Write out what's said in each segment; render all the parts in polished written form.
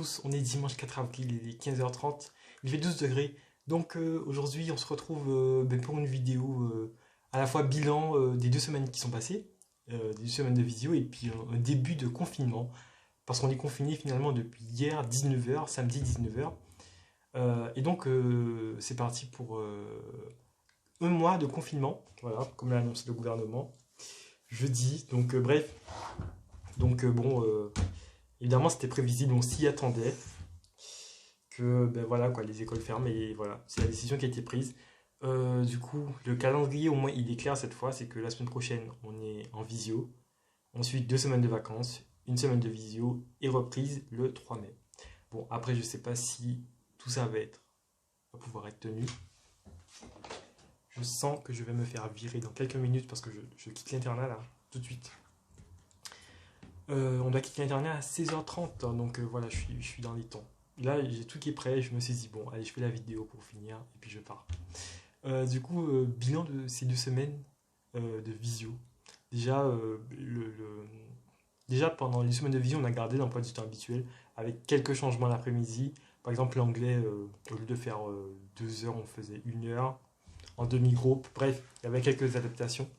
tous, on est dimanche 4 avril, il est 15h30, il fait 12 degrés. Donc aujourd'hui on se retrouve pour une vidéo à la fois bilan des 2 semaines qui sont passées, des 2 semaines de visio, et puis un début de confinement, parce qu'on est confiné finalement depuis hier 19h, samedi 19h. Et donc c'est parti pour un mois de confinement, voilà, comme l'a annoncé le gouvernement, jeudi. Donc bref, donc évidemment c'était prévisible, on s'y attendait que ben voilà quoi, les écoles ferment et voilà, c'est la décision qui a été prise. Du coup, le calendrier au moins il est clair cette fois, c'est que la semaine prochaine on est en visio, ensuite 2 semaines de vacances, une semaine de visio et reprise le 3 mai. Bon, après je sais pas si tout ça va pouvoir être tenu. Je sens que je vais me faire virer dans quelques minutes parce que je quitte l'internat là, tout de suite. On doit quitter l'internat à 16h30, hein, donc voilà, je suis dans les temps. Là, j'ai tout qui est prêt, je me suis dit, bon, allez, je fais la vidéo pour finir, et puis je pars. Du coup, bilan de ces 2 semaines de visio. Déjà, déjà, pendant les semaines de visio, on a gardé l'emploi du temps habituel, avec quelques changements l'après-midi. Par exemple, l'anglais, au lieu de faire 2 heures, on faisait 1 heure, en demi-groupe. Bref, il y avait quelques adaptations.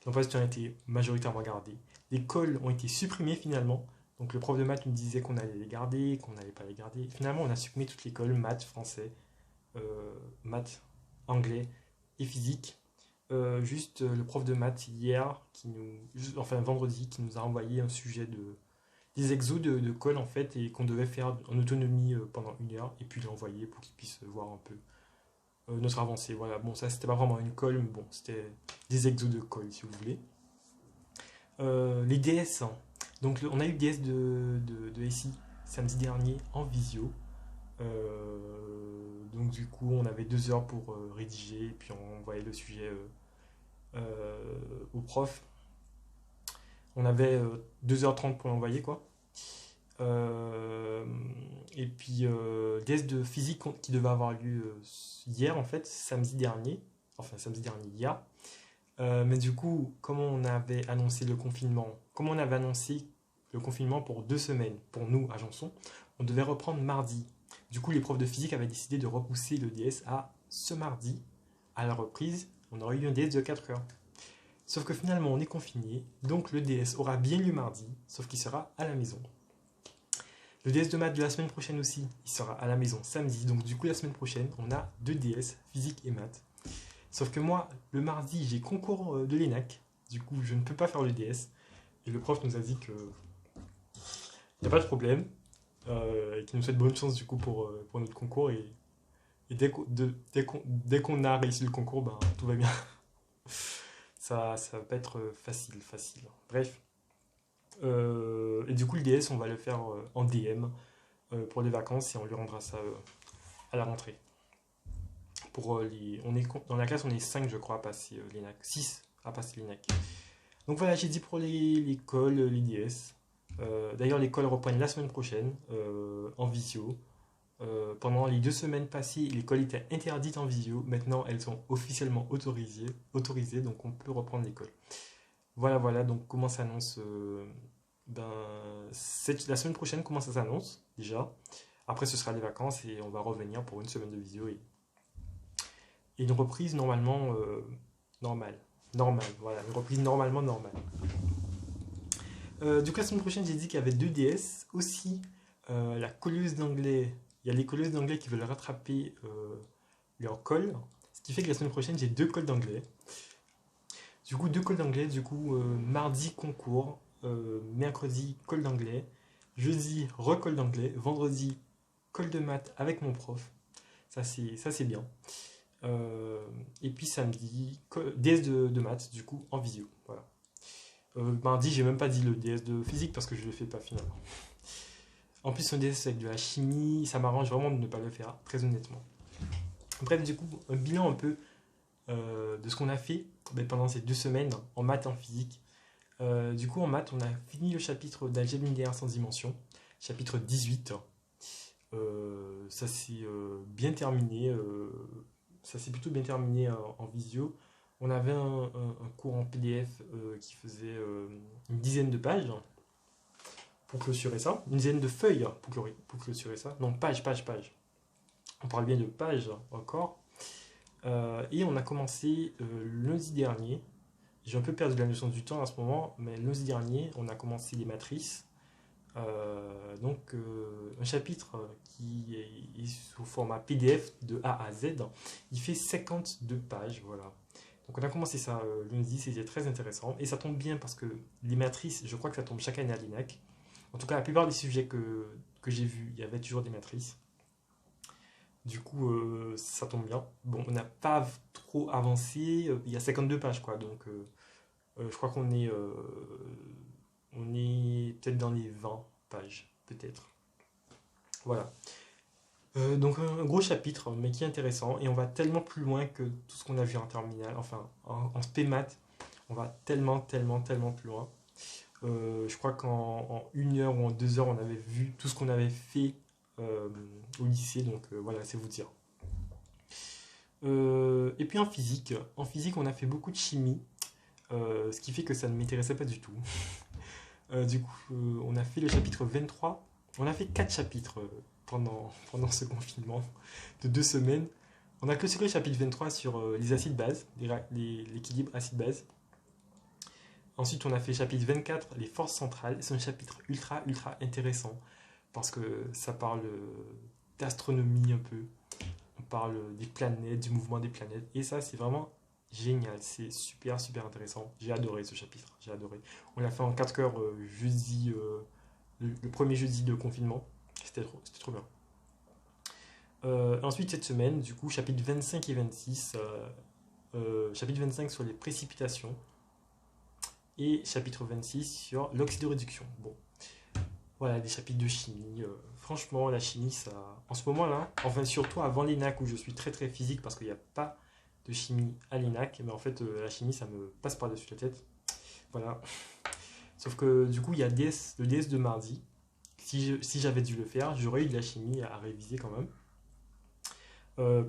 L'emploi du temps a été majoritairement gardé. Les cols ont été supprimés finalement. Donc le prof de maths nous disait qu'on allait les garder, qu'on n'allait pas les garder. Finalement, on a supprimé toutes les cols, maths, français, maths, anglais et physique. Juste le prof de maths hier, enfin vendredi, qui nous a envoyé un sujet des exos de cols en fait, et qu'on devait faire en autonomie pendant 1 heure, et puis l'envoyer pour qu'il puisse voir un peu notre avancée. Voilà, bon, ça c'était pas vraiment une colle, mais bon, c'était des exos de colle si vous voulez. Les DS, hein. Donc on a eu le DS de SI samedi dernier en visio. Donc du coup on avait 2 heures pour rédiger, et puis on envoyait le sujet au prof. On avait 2h30 pour l'envoyer quoi. Et puis DS de physique qui devait avoir lieu hier en fait, samedi dernier. Enfin samedi dernier, hier. Mais du coup, comme on avait annoncé le confinement, pour 2 semaines, pour nous, à Janson, on devait reprendre mardi. Du coup, les profs de physique avaient décidé de repousser le DS à ce mardi. À la reprise, on aurait eu un DS de 4 heures. Sauf que finalement, on est confiné, donc le DS aura bien lieu mardi, sauf qu'il sera à la maison. Le DS de maths de la semaine prochaine aussi, il sera à la maison samedi. Donc du coup, la semaine prochaine, on a 2 DS, physique et maths. Sauf que moi, le mardi, j'ai concours de l'ENAC. Du coup, je ne peux pas faire le DS. Et le prof nous a dit que il n'y a pas de problème. Et qu'il nous souhaite bonne chance du coup pour notre concours. Et dès qu'on a réussi le concours, ben, tout va bien. Ça va pas être facile. Bref. Et du coup, le DS, on va le faire en DM pour les vacances, et on lui rendra ça à la rentrée. Dans la classe, on est 5, je crois, à passer l'ENAC. 6 à passer l'ENAC. Donc voilà, j'ai dit pour les cols, les DS. D'ailleurs, les cols reprennent la semaine prochaine en visio. Pendant les 2 semaines passées, les cols étaient interdites en visio. Maintenant, elles sont officiellement autorisées, donc on peut reprendre les cols. Voilà, donc comment ça s'annonce la semaine prochaine, comment ça s'annonce déjà. Après, ce sera les vacances et on va revenir pour une semaine de visio et une reprise normalement normale. Voilà, une reprise normalement normale. Du coup, la semaine prochaine, j'ai dit qu'il y avait 2 DS. Aussi, la colleuse d'anglais. Il y a les colleuses d'anglais qui veulent rattraper leur colle. Ce qui fait que la semaine prochaine, j'ai 2 cols d'anglais. Du coup, 2 cols d'anglais. Du coup, mardi, concours. Mercredi, colle d'anglais. Jeudi, recolle d'anglais. Vendredi, colle de maths avec mon prof. Ça, c'est bien. Et puis samedi, DS de maths, du coup, en visio. Voilà. Mardi, j'ai même pas dit le DS de physique parce que je le fais pas finalement. En plus, un DS avec de la chimie, ça m'arrange vraiment de ne pas le faire, très honnêtement. Bref, du coup, un bilan un peu de ce qu'on a fait pendant ces 2 semaines en maths et en physique. Du coup, en maths, on a fini le chapitre d'algèbre linéaire sans dimension, chapitre 18. Ça s'est bien terminé. Ça s'est plutôt bien terminé en visio. On avait un cours en PDF qui faisait une dizaine de pages pour clôturer ça. Une dizaine de feuilles pour clôturer ça. Non, page. On parle bien de page encore. Et on a commencé lundi dernier. J'ai un peu perdu la notion du temps à ce moment, mais lundi dernier, on a commencé les matrices. Un chapitre qui est sous format PDF de A à Z. Il fait 52 pages, voilà. Donc on a commencé ça lundi, c'était très intéressant. Et ça tombe bien parce que les matrices, je crois que ça tombe chaque année à l'INAC. En tout cas, la plupart des sujets que j'ai vus, il y avait toujours des matrices. Du coup, ça tombe bien. Bon, on n'a pas trop avancé. Il y a 52 pages, quoi. Donc, je crois on est peut-être dans les 20 pages, peut-être. Voilà. Donc, un gros chapitre, mais qui est intéressant. Et on va tellement plus loin que tout ce qu'on a vu en terminale. Enfin, en spé maths, on va tellement plus loin. Je crois qu'en 1 heure ou en 2 heures, on avait vu tout ce qu'on avait fait au lycée, donc voilà, c'est vous dire. Et puis en physique, on a fait beaucoup de chimie, ce qui fait que ça ne m'intéressait pas du tout. Du coup, on a fait le chapitre 23, on a fait 4 chapitres pendant ce confinement de 2 semaines. On a clôturé le chapitre 23 sur les acides bases, l'équilibre acide-base. Ensuite, on a fait le chapitre 24, les forces centrales. C'est un chapitre ultra intéressant parce que ça parle d'astronomie un peu. On parle des planètes, du mouvement des planètes. Et ça, c'est vraiment génial. C'est super intéressant. J'ai adoré ce chapitre. J'ai adoré. On l'a fait en 4 heures jeudi, le premier jeudi de confinement. C'était trop bien. Ensuite, cette semaine, du coup, chapitre 25 et 26. Chapitre 25 sur les précipitations. Et chapitre 26 sur l'oxydoréduction. Bon, voilà, des chapitres de chimie. Franchement, la chimie, ça, en ce moment-là, enfin surtout avant l'ENAC où je suis très physique parce qu'il n'y a pas de chimie à l'ENAC, mais en fait, la chimie, ça me passe par-dessus la tête. Voilà. Sauf que du coup, il y a le DS de mardi. Si j'avais dû le faire, j'aurais eu de la chimie à réviser quand même.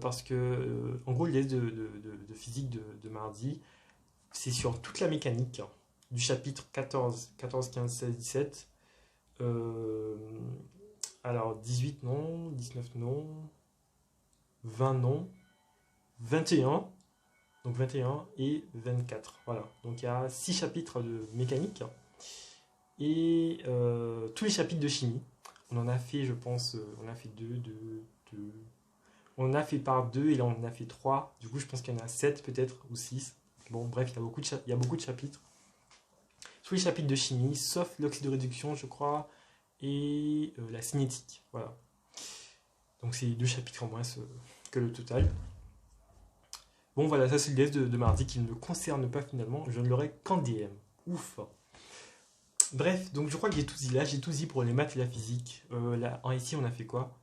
Parce que, en gros, le DS de physique de mardi, c'est sur toute la mécanique du chapitre 14, 15, 16, 17. Alors 18 non, 19 non, 20 non, 21, donc 21 et 24. Voilà, donc il y a 6 chapitres de mécanique et tous les chapitres de chimie. On en a fait, je pense, on a fait 2, on en a fait par 2 et là on en a fait 3. Du coup, je pense qu'il y en a 7 peut-être ou 6. Bon, bref, il y a beaucoup de chapitres. Tous les chapitres de chimie, sauf l'oxydoréduction, je crois, et la cinétique. Voilà. Donc c'est 2 chapitres en moins que le total. Bon, voilà, ça c'est le DS de mardi qui ne me concerne pas finalement. Je ne l'aurai qu'en DM. Ouf. Bref, donc je crois que j'ai tout dit là. J'ai tout dit pour les maths et la physique. Là, en SI, on a fait quoi?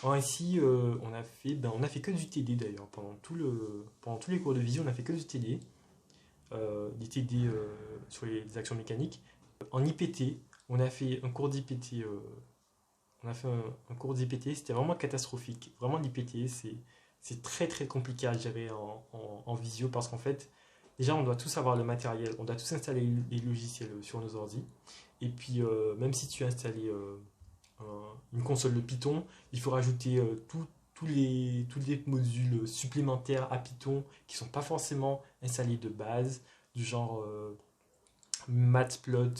En SI, on a fait que du TD d'ailleurs. Pendant tous les cours de visio, on a fait que du TD. Des TD sur les actions mécaniques. En IPT, on a fait un cours d'IPT. Un cours d'IPT, c'était vraiment catastrophique. Vraiment, l'IPT, c'est très compliqué à gérer en visio parce qu'en fait, déjà, on doit tous avoir le matériel, on doit tous installer les logiciels sur nos ordi. Et puis, même si tu as installé une console de Python, il faut rajouter tous les modules supplémentaires à Python qui ne sont pas forcément installés de base, du genre Matplot,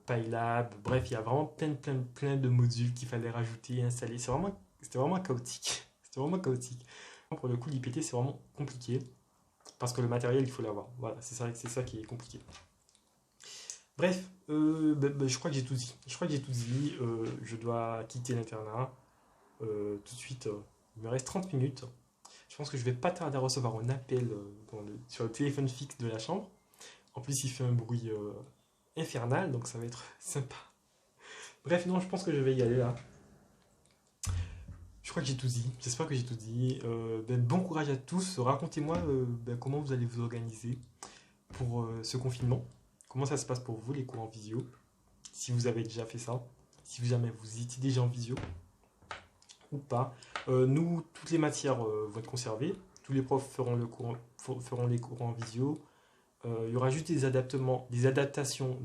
Pylab, bref, il y a vraiment plein de modules qu'il fallait rajouter et installer. C'était vraiment chaotique. C'était vraiment chaotique. Pour le coup, l'IPT, c'est vraiment compliqué parce que le matériel, il faut l'avoir. Voilà, c'est ça qui est compliqué. Bref, je crois que j'ai tout dit. Je dois quitter l'internat tout de suite. Il me reste 30 minutes. Je pense que je vais pas tarder à recevoir un appel sur le téléphone fixe de la chambre. En plus, il fait un bruit infernal, donc ça va être sympa. Bref, non, je pense que je vais y aller là. Je crois que j'ai tout dit. J'espère que j'ai tout dit. Bon courage à tous. Racontez-moi comment vous allez vous organiser pour ce confinement. Comment ça se passe pour vous, les cours en visio? Si vous avez déjà fait ça. Si jamais vous étiez déjà en visio. Ou pas. Nous, toutes les matières vont être conservées. Tous les profs feront les cours en visio. Il y aura juste des adaptations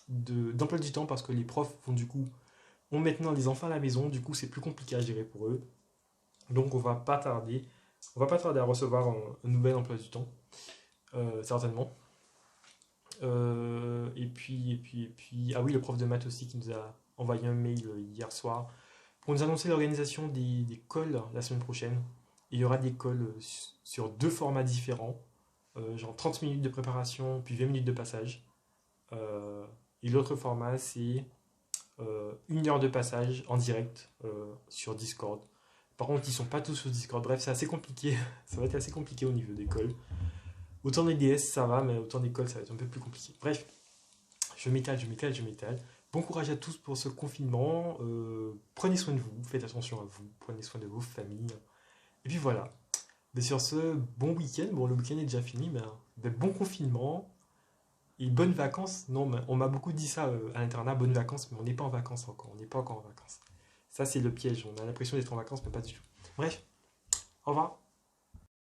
d'emploi du temps parce que les profs ont maintenant les enfants à la maison, du coup c'est plus compliqué à gérer pour eux. Donc on va pas tarder à recevoir un nouvel emploi du temps, certainement. Ah oui, le prof de maths aussi qui nous a envoyé un mail hier soir pour nous annoncer l'organisation des calls la semaine prochaine. Il y aura des calls sur deux formats différents, genre 30 minutes de préparation, puis 20 minutes de passage. Euh, et l'autre format, c'est 1 heure de passage en direct sur Discord. Par contre, ils sont pas tous sur Discord. Bref, c'est assez compliqué. Ça va être assez compliqué au niveau des calls. Autant des DS, ça va, mais autant des calls, ça va être un peu plus compliqué. Bref, je m'étale. Bon courage à tous pour ce confinement. Prenez soin de vous, faites attention à vous, prenez soin de vos familles. Et puis voilà. Mais sur ce, bon week-end. Bon, le week-end est déjà fini, mais bon confinement et bonnes vacances. Non, mais on m'a beaucoup dit ça à l'internat, bonnes vacances, mais on n'est pas en vacances encore. On n'est pas encore en vacances. Ça, c'est le piège. On a l'impression d'être en vacances, mais pas du tout. Bref, au revoir.